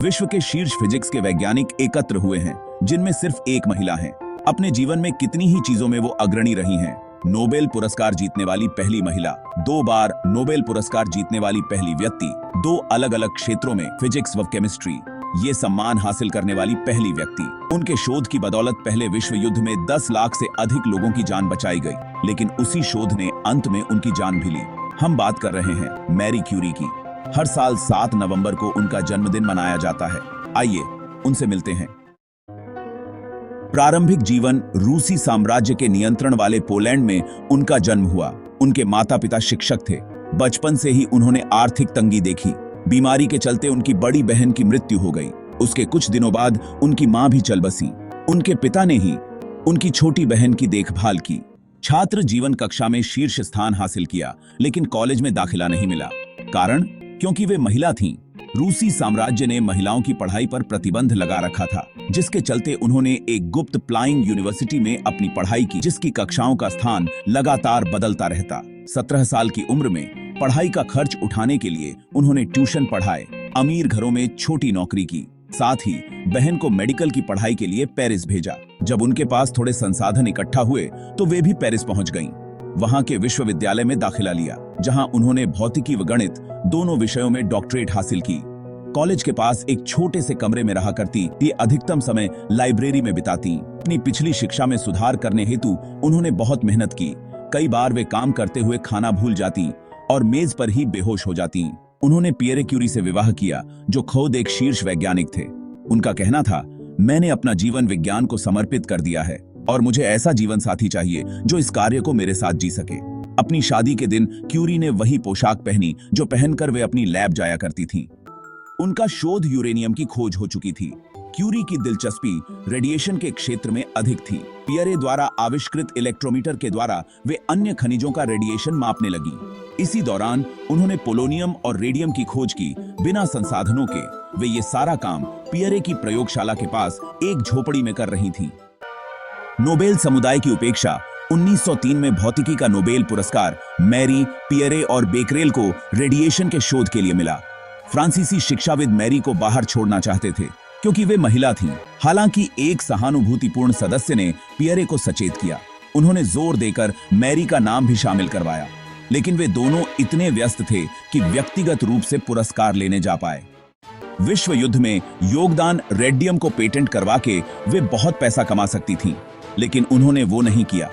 विश्व के शीर्ष फिजिक्स के वैज्ञानिक एकत्र हुए हैं, जिनमें सिर्फ एक महिला है। अपने जीवन में कितनी ही चीजों में वो अग्रणी रही हैं। नोबेल पुरस्कार जीतने वाली पहली महिला, 2 बार नोबेल पुरस्कार जीतने वाली पहली व्यक्ति, 2 अलग अलग क्षेत्रों में फिजिक्स व केमिस्ट्री ये सम्मान हासिल करने वाली पहली व्यक्ति। उनके शोध की बदौलत पहले विश्व युद्ध में 10 लाख से अधिक लोगों की जान बचाई गई, लेकिन उसी शोध ने अंत में उनकी जान भी ली। हम बात कर रहे हैं मैरी क्यूरी की। हर साल 7 नवंबर को उनका जन्मदिन मनाया जाता है। आइए उनसे मिलते हैं। प्रारंभिक जीवन रूसी साम्राज्य के नियंत्रण वाले पोलैंड में उनका जन्म हुआ। उनके माता पिता शिक्षक थे। बचपन से ही उन्होंने आर्थिक तंगी देखी। बीमारी के चलते उनकी बड़ी बहन की मृत्यु हो गई। उसके कुछ दिनों बाद उनकी मां भी चल बसी। उनके पिता ने ही उनकी छोटी बहन की देखभाल की। छात्र जीवन कक्षा में शीर्ष स्थान हासिल किया, लेकिन कॉलेज में दाखिला नहीं मिला। कारण? क्योंकि वे महिला थीं। रूसी साम्राज्य ने महिलाओं की पढ़ाई पर प्रतिबंध लगा रखा था, जिसके चलते उन्होंने एक गुप्त फ्लाइंग यूनिवर्सिटी में अपनी पढ़ाई की, जिसकी कक्षाओं का स्थान लगातार बदलता रहता। 17 साल की उम्र में पढ़ाई का खर्च उठाने के लिए उन्होंने ट्यूशन पढ़ाए, अमीर घरों में छोटी नौकरी की। साथ ही बहन को मेडिकल की पढ़ाई के लिए पेरिस भेजा। जब उनके पास थोड़े संसाधन इकट्ठा हुए तो वे भी पेरिस पहुंच गईं। वहां के विश्वविद्यालय में दाखिला लिया, जहां उन्होंने भौतिकी व गणित दोनों विषयों में डॉक्टरेट हासिल की। कॉलेज के पास एक छोटे से कमरे में रहा करती, ये अधिकतम समय लाइब्रेरी में बिताती। अपनी पिछली शिक्षा में सुधार करने हेतु उन्होंने बहुत मेहनत की। कई बार वे काम करते हुए खाना भूल जाती और मेज पर ही बेहोश हो जाती। उन्होंने पियरे क्यूरी से विवाह किया, जो खुद एक शीर्ष वैज्ञानिक थे। उनका कहना था, मैंने अपना जीवन विज्ञान को समर्पित कर दिया है और मुझे ऐसा जीवन साथी चाहिए जो इस कार्य को मेरे साथ जी सके। अपनी शादी के दिन क्यूरी ने वही पोशाक पहनी जो पहनकर वे अपनी लैब जाया करती थीं। उनका शोध यूरेनियम की खोज हो चुकी थी। क्यूरी की दिलचस्पी रेडिएशन के क्षेत्र में अधिक थी। पियरे द्वारा आविष्कृत इलेक्ट्रोमीटर के द्वारा वे अन्य खनिजों का रेडिएशन मापने लगी। इसी दौरान उन्होंने पोलोनियम और रेडियम की खोज की। बिना संसाधनों के वे ये सारा काम पियरे की प्रयोगशाला के पास एक झोपड़ी में कर रही थीं। नोबेल समुदाय की उपेक्षा। 1903 में भौतिकी का नोबेल पुरस्कार मैरी, पियरे और बेकरेल को रेडिएशन के शोध के लिए मिला। फ्रांसीसी शिक्षाविद मैरी को बाहर छोड़ना चाहते थे क्योंकि वे महिला थीं। हालांकि एक सहानुभूतिपूर्ण सदस्य ने पियरे को सचेत किया। उन्होंने जोर देकर मैरी का नाम भी शामिल करवाया, लेकिन वे दोनों इतने व्यस्त थे कि व्यक्तिगत रूप से पुरस्कार लेने जा पाए। विश्व युद्ध में योगदान रेडियम को पेटेंट करवा के वे बहुत पैसा कमा सकती थीं, लेकिन उन्होंने वो नहीं किया।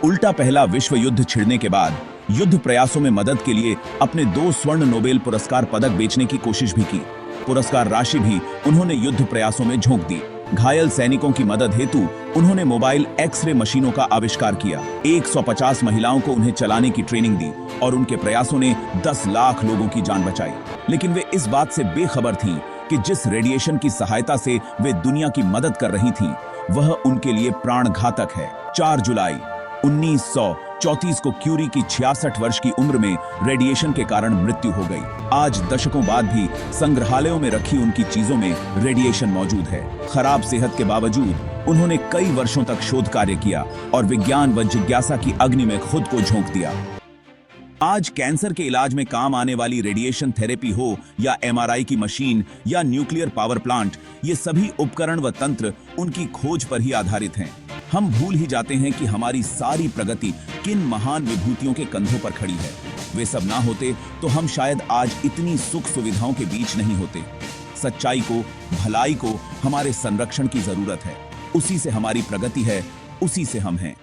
उल्टा पहला विश्व युद्ध छिड़ने के बाद युद्ध प्रयासों में मदद के लिए अपने 2 स्वर्ण नोबेल पुरस्कार पदक बेचने की कोशिश भी की। पुरस्कार राशि भी उन्होंने युद्ध प्रयासों में झोंक दी। घायल सैनिकों की मदद हेतु उन्होंने मोबाइल एक्सरे मशीनों का आविष्कार किया। 150 महिलाओं को उन्हें चलाने की ट्रेनिंग दी और उनके प्रयासों ने 10 लाख लोगों की जान बचाई। लेकिन वे इस बात से बेखबर थीं कि जिस रेडिएशन की सहायता से वे दुनिया की मदद कर रही थीं, वह उनके लिए प्राणघातक है। 4 जुलाई 1934 को क्यूरी की 66 वर्ष की उम्र में रेडिएशन के कारण मृत्यु हो गई। आज दशकों बाद भी संग्रहालयों में रखी उनकी चीजों में रेडिएशन मौजूद है। खराब सेहत के बावजूद उन्होंने कई वर्षों तक शोध कार्य किया और विज्ञान व जिज्ञासा की अग्नि में खुद को झोंक दिया। आज कैंसर के इलाज में काम आने वाली रेडिएशन थेरेपी हो या एमआरआई की मशीन या न्यूक्लियर पावर प्लांट, ये सभी उपकरण व तंत्र उनकी खोज पर ही आधारित हैं। हम भूल ही जाते हैं कि हमारी सारी प्रगति किन महान विभूतियों के कंधों पर खड़ी है। वे सब ना होते तो हम शायद आज इतनी सुख सुविधाओं के बीच नहीं होते। सच्चाई को, भलाई को, हमारे संरक्षण की जरूरत है। उसी से हमारी प्रगति है, उसी से हम हैं।